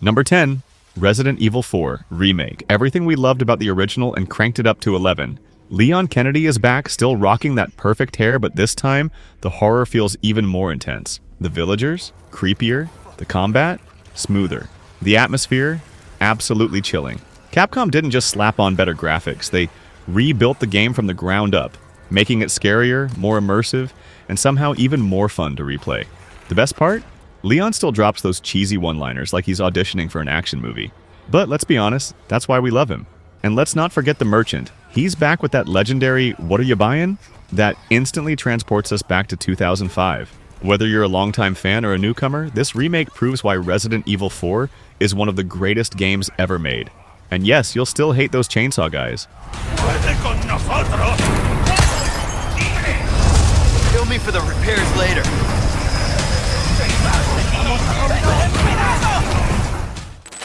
Number 10. Resident Evil 4 Remake. Everything we loved about the original and cranked it up to 11. Leon Kennedy is back, still rocking that perfect hair, but this time, the horror feels even more intense. The villagers? Creepier. The combat? Smoother. The atmosphere? Absolutely chilling. Capcom didn't just slap on better graphics, they rebuilt the game from the ground up, making it scarier, more immersive, and somehow even more fun to replay. The best part? Leon still drops those cheesy one-liners like he's auditioning for an action movie. But let's be honest, that's why we love him. And let's not forget the merchant. He's back with that legendary "what are you buying?" that instantly transports us back to 2005. Whether you're a longtime fan or a newcomer, this remake proves why Resident Evil 4 is one of the greatest games ever made. And yes, you'll still hate those chainsaw guys. Kill me for the repairs later.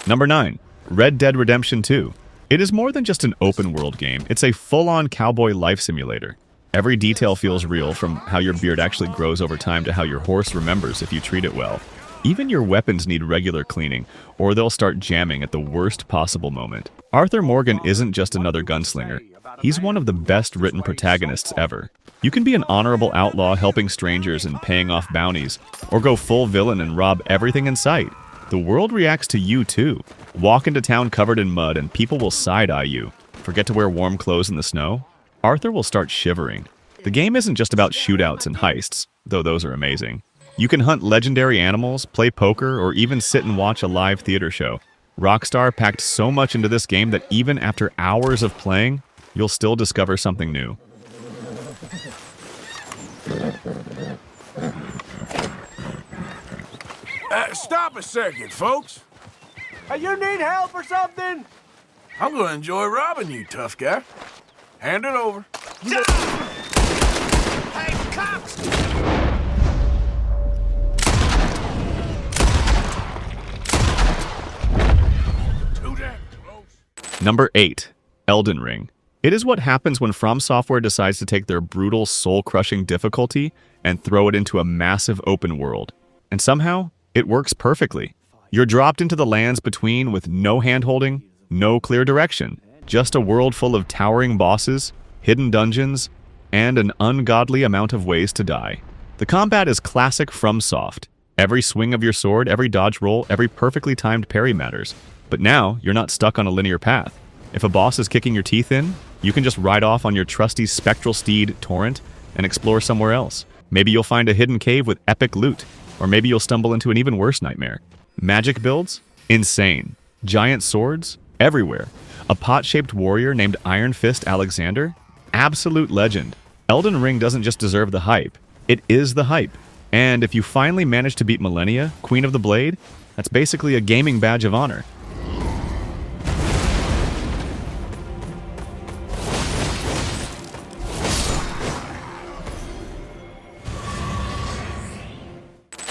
Number 9. Red Dead Redemption 2. It is more than just an open-world game, it's a full-on cowboy life simulator. Every detail feels real, from how your beard actually grows over time to how your horse remembers if you treat it well. Even your weapons need regular cleaning, or they'll start jamming at the worst possible moment. Arthur Morgan isn't just another gunslinger. He's one of the best-written protagonists ever. You can be an honorable outlaw helping strangers and paying off bounties, or go full villain and rob everything in sight. The world reacts to you too. Walk into town covered in mud and people will side-eye you. Forget to wear warm clothes in the snow? Arthur will start shivering. The game isn't just about shootouts and heists, though those are amazing. You can hunt legendary animals, play poker, or even sit and watch a live theater show. Rockstar packed so much into this game that even after hours of playing, you'll still discover something new. Stop a second, folks. Hey, you need help or something? I'm gonna enjoy robbing you, tough guy. Hand it over. Hey, cops! Too damn close. Number 8. Elden Ring. It is what happens when From Software decides to take their brutal, soul-crushing difficulty and throw it into a massive open world. And somehow, it works perfectly. You're dropped into the lands between with no hand-holding, no clear direction, just a world full of towering bosses, hidden dungeons, and an ungodly amount of ways to die. The combat is classic FromSoft. Every swing of your sword, every dodge roll, every perfectly timed parry matters. But now, you're not stuck on a linear path. If a boss is kicking your teeth in, you can just ride off on your trusty spectral steed, Torrent, and explore somewhere else. Maybe you'll find a hidden cave with epic loot, or maybe you'll stumble into an even worse nightmare. Magic builds? Insane. Giant swords? Everywhere. A pot-shaped warrior named Iron Fist Alexander? Absolute legend. Elden Ring doesn't just deserve the hype, it is the hype. And if you finally manage to beat Millennia, Queen of the Blade, that's basically a gaming badge of honor.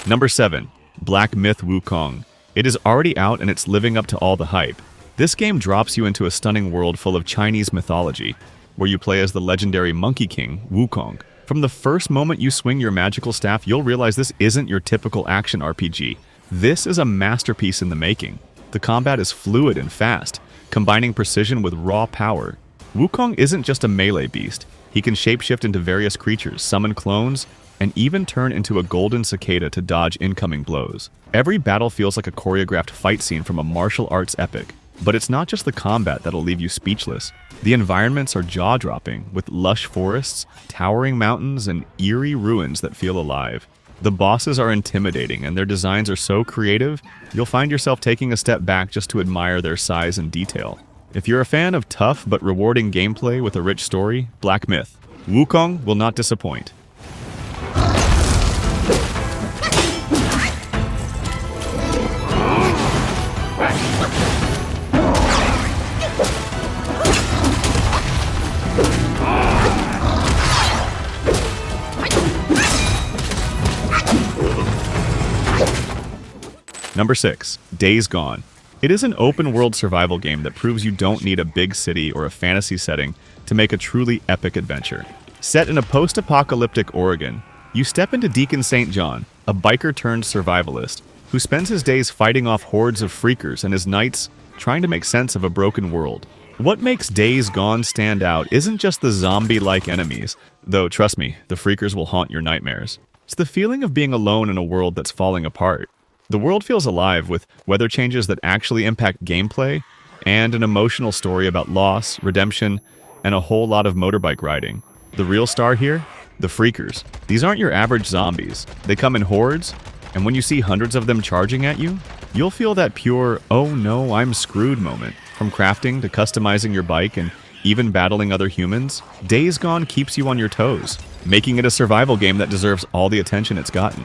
Number 7. Black Myth Wukong. It is already out and it's living up to all the hype. This game drops you into a stunning world full of Chinese mythology, where you play as the legendary Monkey King, Wukong. From the first moment you swing your magical staff, you'll realize this isn't your typical action RPG. This is a masterpiece in the making. The combat is fluid and fast, combining precision with raw power. Wukong isn't just a melee beast. He can shapeshift into various creatures, summon clones, and even turn into a golden cicada to dodge incoming blows. Every battle feels like a choreographed fight scene from a martial arts epic. But it's not just the combat that'll leave you speechless. The environments are jaw-dropping, with lush forests, towering mountains, and eerie ruins that feel alive. The bosses are intimidating, and their designs are so creative, you'll find yourself taking a step back just to admire their size and detail. If you're a fan of tough but rewarding gameplay with a rich story, Black Myth. Wukong will not disappoint. Number 6. Days Gone. It is an open-world survival game that proves you don't need a big city or a fantasy setting to make a truly epic adventure. Set in a post-apocalyptic Oregon, you step into Deacon St. John, a biker-turned-survivalist, who spends his days fighting off hordes of freakers and his nights trying to make sense of a broken world. What makes Days Gone stand out isn't just the zombie-like enemies, though trust me, the freakers will haunt your nightmares. It's the feeling of being alone in a world that's falling apart. The world feels alive with weather changes that actually impact gameplay, and an emotional story about loss, redemption, and a whole lot of motorbike riding. The real star here? The freakers. These aren't your average zombies. They come in hordes, and when you see hundreds of them charging at you, you'll feel that pure, oh no, I'm screwed moment. From crafting to customizing your bike and even battling other humans, Days Gone keeps you on your toes, making it a survival game that deserves all the attention it's gotten.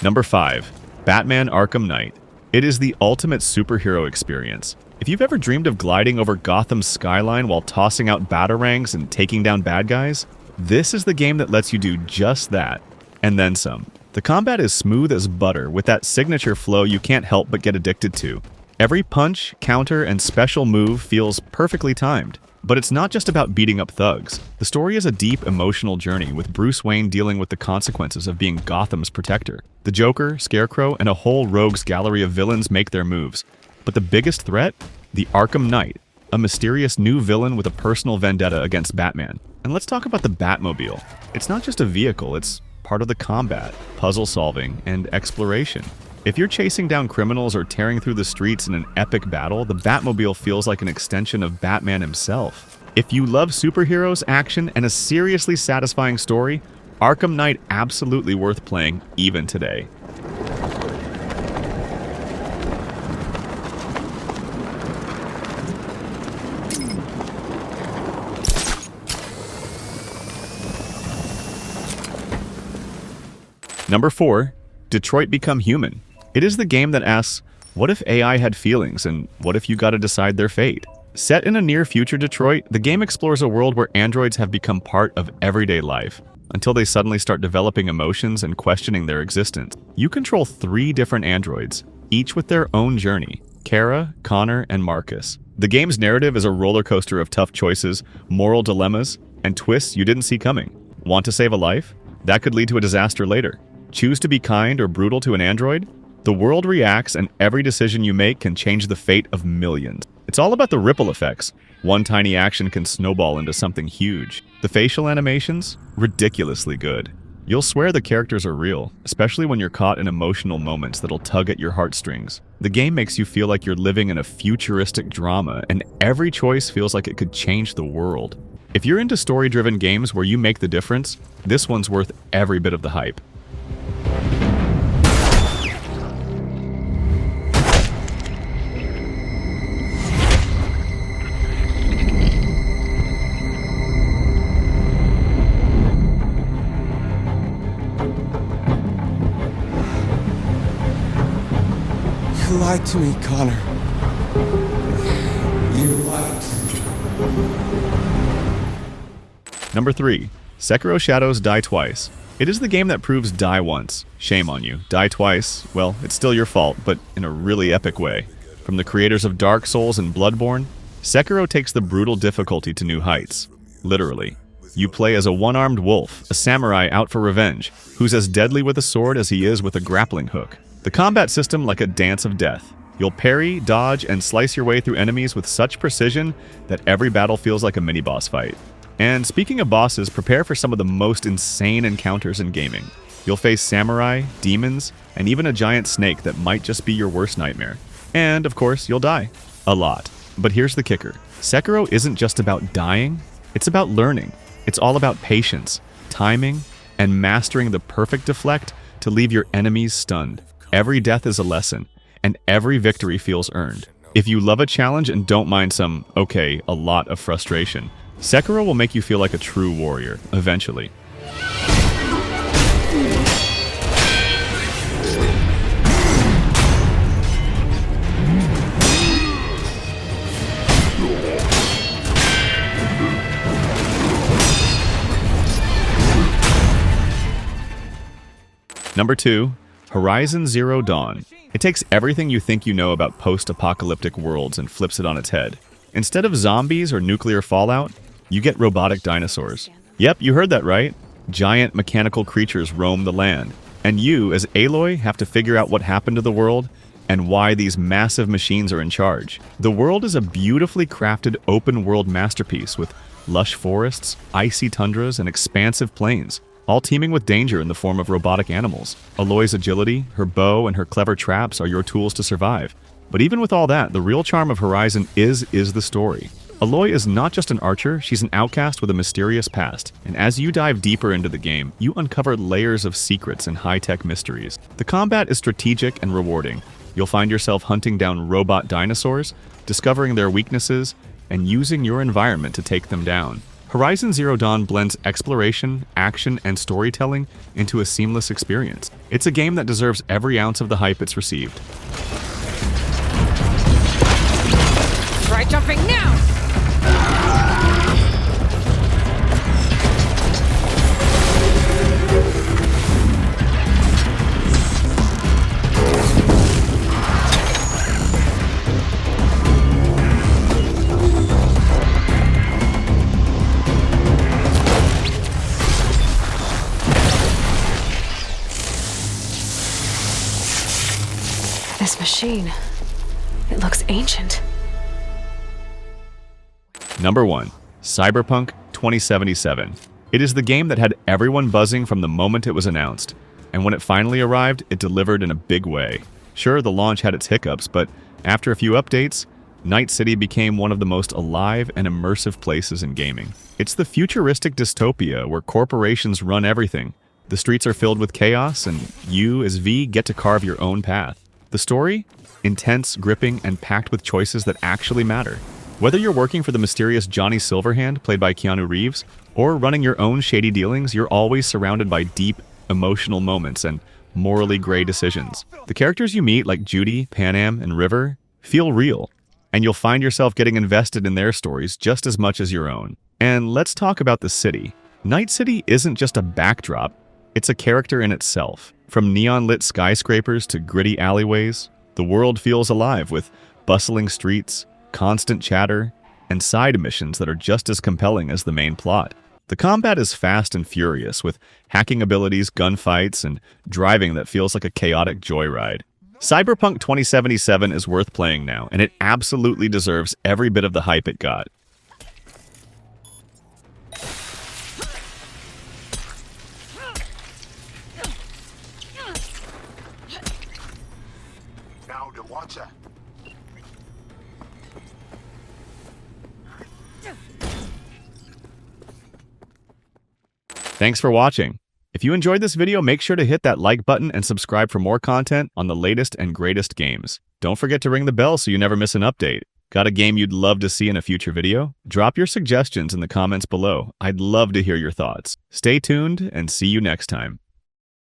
Number 5. Batman Arkham Knight. It is the ultimate superhero experience. If you've ever dreamed of gliding over Gotham's skyline while tossing out batarangs and taking down bad guys, this is the game that lets you do just that, and then some. The combat is smooth as butter, with that signature flow you can't help but get addicted to. Every punch, counter, and special move feels perfectly timed. But it's not just about beating up thugs. The story is a deep emotional journey, with Bruce Wayne dealing with the consequences of being Gotham's protector. The Joker, Scarecrow, and a whole rogues gallery of villains make their moves. But the biggest threat? The Arkham Knight, a mysterious new villain with a personal vendetta against Batman. And let's talk about the Batmobile. It's not just a vehicle, it's part of the combat, puzzle solving, and exploration. If you're chasing down criminals or tearing through the streets in an epic battle, the Batmobile feels like an extension of Batman himself. If you love superheroes, action, and a seriously satisfying story, Arkham Knight absolutely worth playing even today. Number 4. Detroit Become Human. It is the game that asks, what if AI had feelings, and what if you gotta decide their fate? Set in a near-future Detroit, the game explores a world where androids have become part of everyday life, until they suddenly start developing emotions and questioning their existence. You control 3 different androids, each with their own journey: Kara, Connor, and Marcus. The game's narrative is a roller coaster of tough choices, moral dilemmas, and twists you didn't see coming. Want to save a life? That could lead to a disaster later. Choose to be kind or brutal to an android? The world reacts, and every decision you make can change the fate of millions. It's all about the ripple effects. One tiny action can snowball into something huge. The facial animations? Ridiculously good. You'll swear the characters are real, especially when you're caught in emotional moments that'll tug at your heartstrings. The game makes you feel like you're living in a futuristic drama, and every choice feels like it could change the world. If you're into story-driven games where you make the difference, this one's worth every bit of the hype. You lied to me, Connor. You lied to me. Number 3. Sekiro Shadows Die Twice. It is the game that proves die once. Shame on you. Die twice, well, it's still your fault, but in a really epic way. From the creators of Dark Souls and Bloodborne, Sekiro takes the brutal difficulty to new heights. Literally. You play as a one-armed wolf, a samurai out for revenge, who's as deadly with a sword as he is with a grappling hook. The combat system like a dance of death. You'll parry, dodge, and slice your way through enemies with such precision that every battle feels like a mini-boss fight. And speaking of bosses, prepare for some of the most insane encounters in gaming. You'll face samurai, demons, and even a giant snake that might just be your worst nightmare. And, of course, you'll die. A lot. But here's the kicker. Sekiro isn't just about dying, it's about learning. It's all about patience, timing, and mastering the perfect deflect to leave your enemies stunned. Every death is a lesson, and every victory feels earned. If you love a challenge and don't mind some, okay, a lot of frustration, Sekiro will make you feel like a true warrior, eventually. Number 2, Horizon Zero Dawn. It takes everything you think you know about post-apocalyptic worlds and flips it on its head. Instead of zombies or nuclear fallout, you get robotic dinosaurs. Yep, you heard that right. Giant mechanical creatures roam the land, and you, as Aloy, have to figure out what happened to the world and why these massive machines are in charge. The world is a beautifully crafted open-world masterpiece with lush forests, icy tundras, and expansive plains, all teeming with danger in the form of robotic animals. Aloy's agility, her bow, and her clever traps are your tools to survive. But even with all that, the real charm of Horizon is the story. Aloy is not just an archer, she's an outcast with a mysterious past, and as you dive deeper into the game, you uncover layers of secrets and high-tech mysteries. The combat is strategic and rewarding. You'll find yourself hunting down robot dinosaurs, discovering their weaknesses, and using your environment to take them down. Horizon Zero Dawn blends exploration, action, and storytelling into a seamless experience. It's a game that deserves every ounce of the hype it's received. Try jumping now! This machine, it looks ancient. Number 1. Cyberpunk 2077. It is the game that had everyone buzzing from the moment it was announced, and when it finally arrived, it delivered in a big way. Sure, the launch had its hiccups, but after a few updates, Night City became one of the most alive and immersive places in gaming. It's the futuristic dystopia where corporations run everything. The streets are filled with chaos, and you, as V, get to carve your own path. The story? Intense, gripping, and packed with choices that actually matter. Whether you're working for the mysterious Johnny Silverhand, played by Keanu Reeves, or running your own shady dealings, you're always surrounded by deep, emotional moments and morally gray decisions. The characters you meet, like Judy, Panam, and River, feel real, and you'll find yourself getting invested in their stories just as much as your own. And let's talk about the city. Night City isn't just a backdrop, it's a character in itself. From neon-lit skyscrapers to gritty alleyways, the world feels alive with bustling streets, constant chatter, and side missions that are just as compelling as the main plot. The combat is fast and furious, with hacking abilities, gunfights, and driving that feels like a chaotic joyride. Cyberpunk 2077 is worth playing now, and it absolutely deserves every bit of the hype it got. Now the water. Thanks for watching. If you enjoyed this video, make sure to hit that like button and subscribe for more content on the latest and greatest games. Don't forget to ring the bell so you never miss an update. Got a game you'd love to see in a future video? Drop your suggestions in the comments below. I'd love to hear your thoughts. Stay tuned and see you next time.